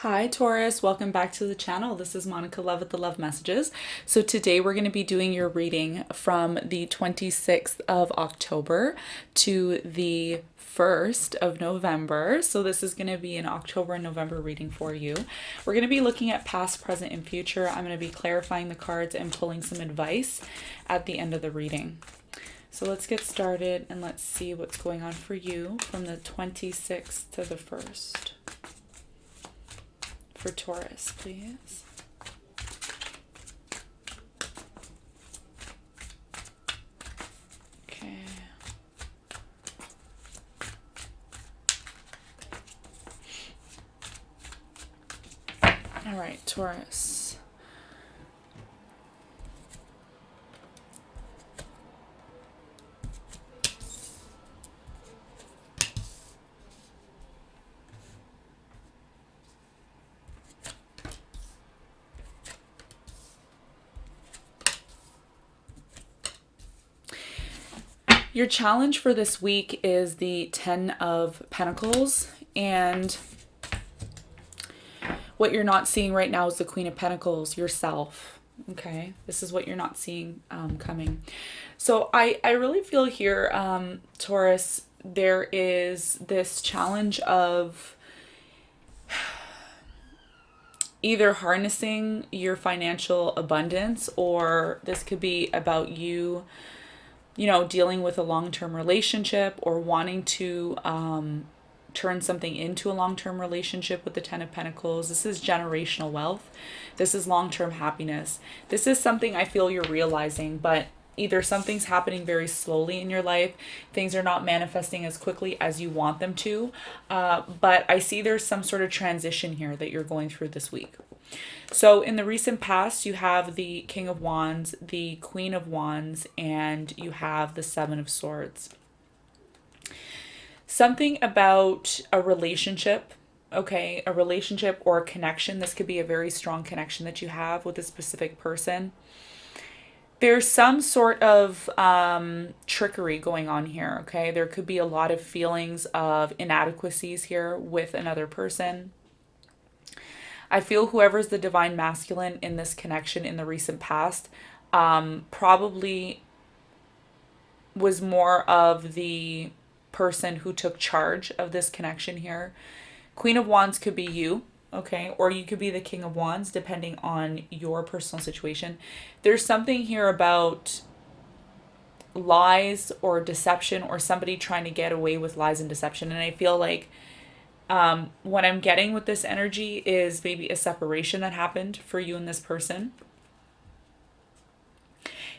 Hi Taurus, welcome back to the channel. This is Monica Love with the Love Messages. So today we're going to be doing your reading from the 26th of October to the 1st of November. So this is going to be an October and November reading for you. We're going to be looking at past, present, and future. I'm going to be clarifying the cards and pulling some advice at the end of the reading. So let's get started and let's see what's going on for you from the 26th to the 1st. For Taurus, please. Okay. All right, Taurus. Your challenge for this week is the 10 of Pentacles, and what you're not seeing right now is the Queen of Pentacles, yourself. Okay, this is what you're not seeing coming. So I really feel here, Taurus, there is this challenge of either harnessing your financial abundance, or this could be about you dealing with a long-term relationship or wanting to turn something into a long-term relationship with the 10 of Pentacles. This is generational wealth. This is long-term happiness. This is something I feel you're realizing, but either something's happening very slowly in your life. Things are not manifesting as quickly as you want them to. But I see there's some sort of transition here that you're going through this week. So in the recent past, you have the King of Wands, the Queen of Wands, and you have the Seven of Swords. Something about a relationship, okay, a relationship or a connection. This could be a very strong connection that you have with a specific person. There's some sort of trickery going on here, okay? There could be a lot of feelings of inadequacies here with another person. I feel whoever's the divine masculine in this connection in the recent past probably was more of the person who took charge of this connection here. Queen of Wands could be you, okay? Or you could be the King of Wands, depending on your personal situation. There's something here about lies or deception, or somebody trying to get away with lies and deception. And I feel like what I'm getting with this energy is maybe a separation that happened for you and this person.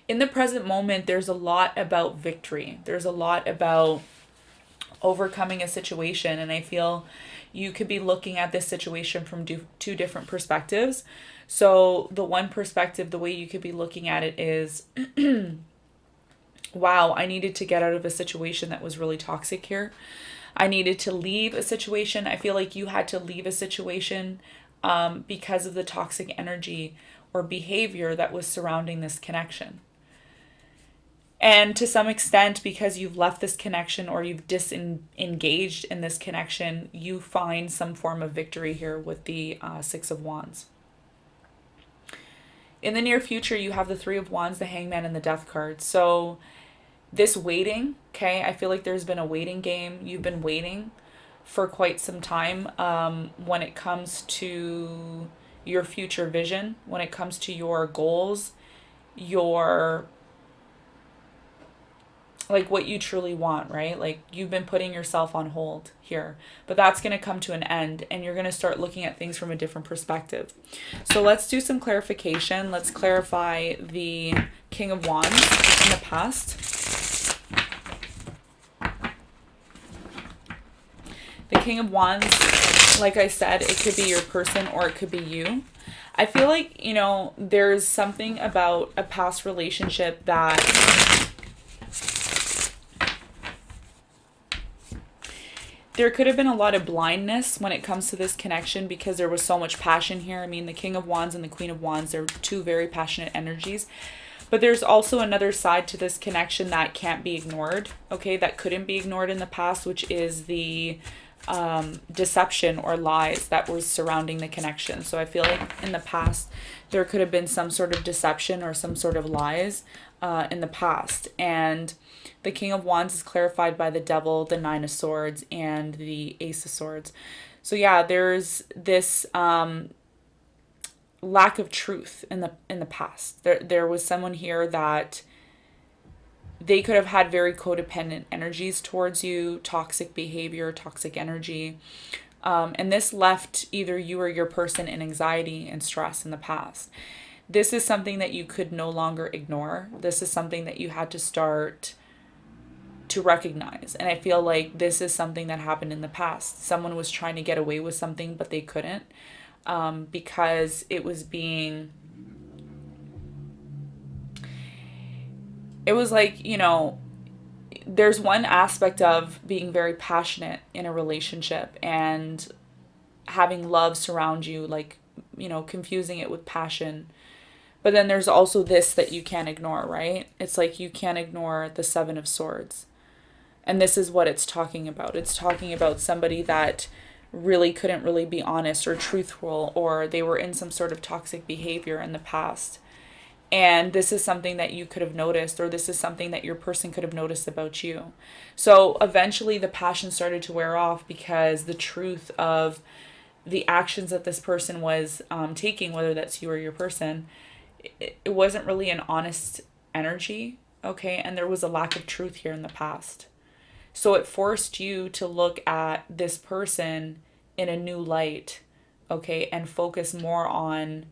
In the present moment, there's a lot about victory. There's a lot about overcoming a situation. And I feel you could be looking at this situation from two different perspectives. So the one perspective, the way you could be looking at it is, wow, I needed to get out of a situation that was really toxic here. I needed to leave a situation. I feel like you had to leave a situation because of the toxic energy or behavior that was surrounding this connection. And to some extent, because you've left this connection or you've disengaged in this connection, you find some form of victory here with the Six of Wands. In the near future, you have the Three of Wands, the Hangman, and the Death card. So this waiting, okay, I feel like there's been a waiting game. You've been waiting for quite some time when it comes to your future vision, when it comes to your goals, your, like, what you truly want, right? Like, you've been putting yourself on hold here, but that's going to come to an end, and you're going to start looking at things from a different perspective. So let's do some clarification. Let's clarify the King of Wands in the past. The King of Wands, like I said, it could be your person or it could be you. I feel like, there's something about a past relationship that there could have been a lot of blindness when it comes to this connection because there was so much passion here. I mean, the King of Wands and the Queen of Wands, they're two very passionate energies. But there's also another side to this connection that can't be ignored, okay, that couldn't be ignored in the past, which is the deception or lies that was surrounding the connection. So I feel like in the past, there could have been some sort of deception or some sort of lies in the past. And the King of Wands is clarified by the Devil, the Nine of Swords, and the Ace of Swords. So yeah, there's this lack of truth in the past. There was someone here that they could have had very codependent energies towards you, toxic behavior, toxic energy. And this left either you or your person in anxiety and stress in the past. This is something that you could no longer ignore. This is something that you had to start to recognize. And I feel like this is something that happened in the past. Someone was trying to get away with something, but they couldn't because it was being... It was like, there's one aspect of being very passionate in a relationship and having love surround you, like, confusing it with passion. But then there's also this that you can't ignore, right? It's like you can't ignore the Seven of Swords. And this is what it's talking about. It's talking about somebody that really couldn't really be honest or truthful, or they were in some sort of toxic behavior in the past. And this is something that you could have noticed, or this is something that your person could have noticed about you. So eventually the passion started to wear off because the truth of the actions that this person was taking, whether that's you or your person, it wasn't really an honest energy, okay? And there was a lack of truth here in the past. So it forced you to look at this person in a new light, okay? And focus more on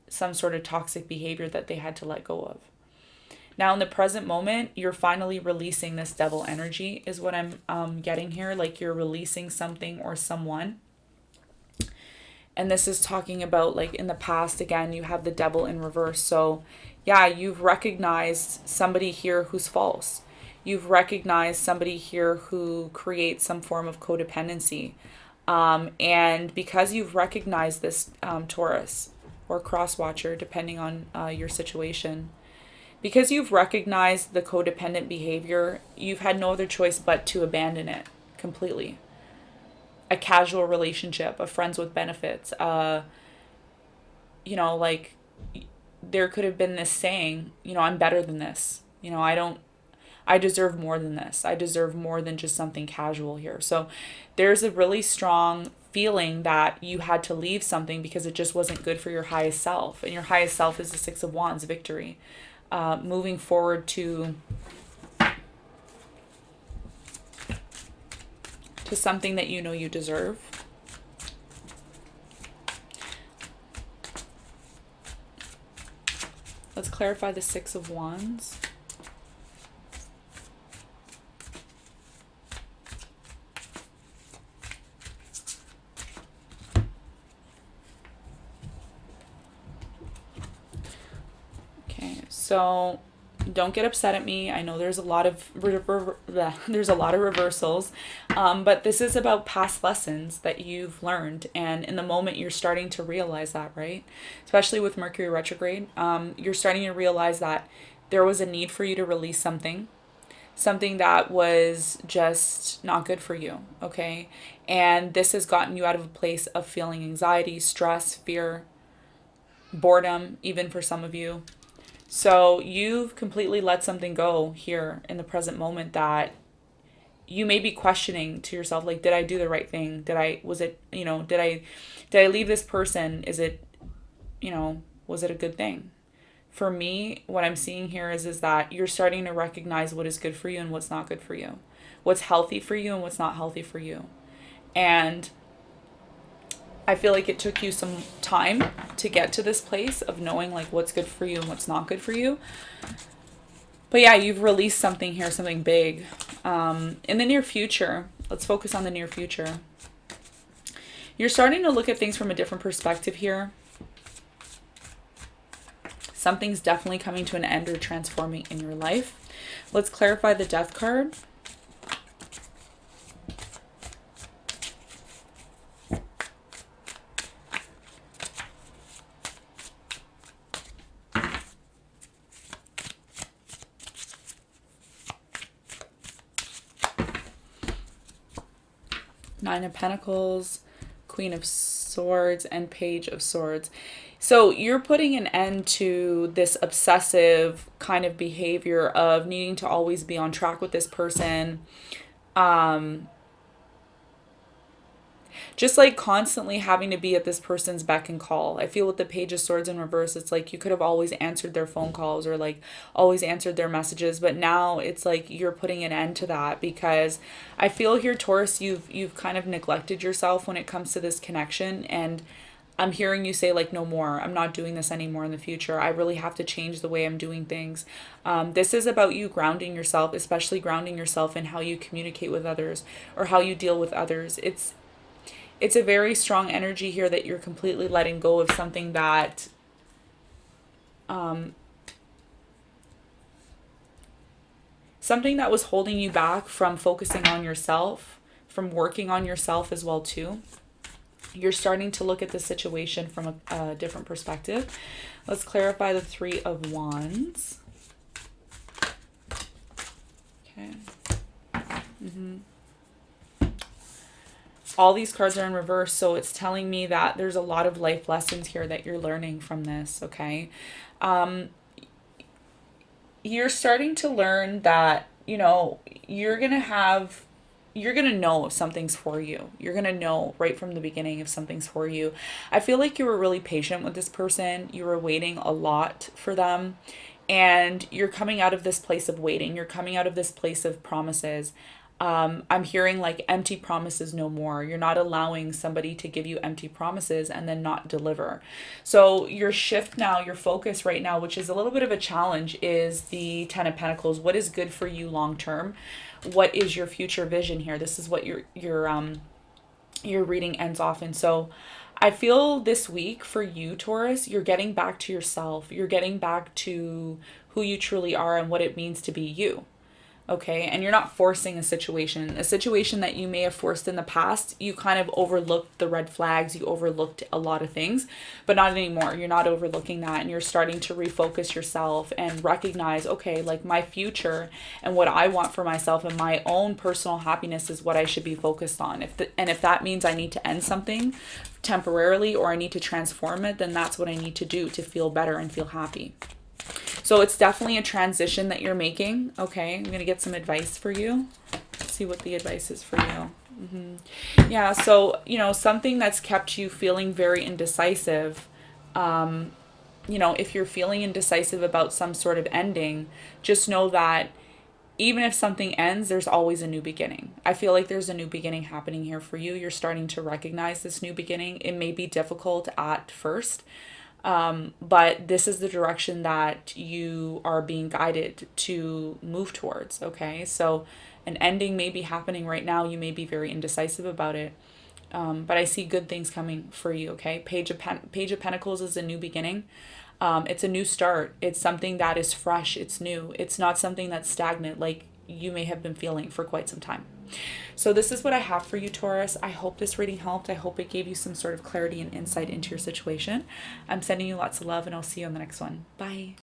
some sort of toxic behavior that they had to let go of. Now in the present moment, you're finally releasing this devil energy is what I'm getting here. Like you're releasing something or someone. And this is talking about like in the past, again, you have the devil in reverse. So yeah, you've recognized somebody here who's false. You've recognized somebody here who creates some form of codependency. And because you've recognized this Taurus, or cross watcher, depending on your situation. Because you've recognized the codependent behavior, you've had no other choice but to abandon it completely. A casual relationship, a friends with benefits, like there could have been this saying, I'm better than this. I deserve more than this. I deserve more than just something casual here. So there's a really strong feeling that you had to leave something because it just wasn't good for your highest self. And your highest self is the Six of Wands, victory. Moving forward to something that you deserve. Let's clarify the Six of Wands. So don't get upset at me. I know there's a lot of reversals, but this is about past lessons that you've learned, and in the moment you're starting to realize that, right? Especially with Mercury retrograde, you're starting to realize that there was a need for you to release something that was just not good for you, okay? And this has gotten you out of a place of feeling anxiety, stress, fear, boredom, even for some of you. So you've completely let something go here in the present moment that you may be questioning to yourself, like, did I do the right thing? Did I leave this person? Is it, was it a good thing? For me, what I'm seeing here is that you're starting to recognize what is good for you and what's not good for you. What's healthy for you and what's not healthy for you. And I feel like it took you some time to get to this place of knowing like what's good for you and what's not good for you. But yeah, you've released something here, something big. In the near future, let's focus on the near future. You're starting to look at things from a different perspective here. Something's definitely coming to an end or transforming in your life. Let's clarify the Death card. Nine of Pentacles, Queen of Swords, and Page of Swords. So you're putting an end to this obsessive kind of behavior of needing to always be on track with this person. Just like constantly having to be at this person's beck and call. I feel with the Page of Swords in reverse, it's like you could have always answered their phone calls or like always answered their messages, but now it's like you're putting an end to that because I feel here, Taurus, you've kind of neglected yourself when it comes to this connection. And I'm hearing you say like, no more, I'm not doing this anymore in the future. I really have to change the way I'm doing things. This is about you grounding yourself, especially grounding yourself in how you communicate with others or how you deal with others. It's a very strong energy here that you're completely letting go of something that was holding you back from focusing on yourself, from working on yourself as well too. You're starting to look at the situation from a different perspective. Let's clarify the Three of Wands. Okay. All these cards are in reverse, so it's telling me that there's a lot of life lessons here that you're learning from this, okay? You're starting to learn that, you're going to know if something's for you. You're going to know right from the beginning if something's for you. I feel like you were really patient with this person. You were waiting a lot for them. And you're coming out of this place of waiting. You're coming out of this place of promises. I'm hearing like empty promises no more. You're not allowing somebody to give you empty promises and then not deliver. So your shift now, your focus right now, which is a little bit of a challenge, is the Ten of Pentacles. What is good for you long term? What is your future vision here? This is what your reading ends off in. So I feel this week for you, Taurus, you're getting back to yourself. You're getting back to who you truly are and what it means to be you. Okay, and you're not forcing a situation that you may have forced in the past. You kind of overlooked the red flags, you overlooked a lot of things, but not anymore. You're not overlooking that, and you're starting to refocus yourself and recognize, okay, like my future and what I want for myself and my own personal happiness is what I should be focused on. If that means I need to end something temporarily or I need to transform it, then that's what I need to do to feel better and feel happy. So it's definitely a transition that you're making. Okay, I'm going to get some advice for you. Let's see what the advice is for you. Yeah, so, something that's kept you feeling very indecisive. If you're feeling indecisive about some sort of ending, just know that even if something ends, there's always a new beginning. I feel like there's a new beginning happening here for you. You're starting to recognize this new beginning. It may be difficult at first. But this is the direction that you are being guided to move towards. Okay, so an ending may be happening right now. You may be very indecisive about it, but I see good things coming for you. Okay, Page of Pentacles is a new beginning. It's a new start. It's something that is fresh. It's new. It's not something that's stagnant like you may have been feeling for quite some time. So this is what I have for you, Taurus. I hope this reading helped. I hope it gave you some sort of clarity and insight into your situation. I'm sending you lots of love, and I'll see you on the next one. Bye.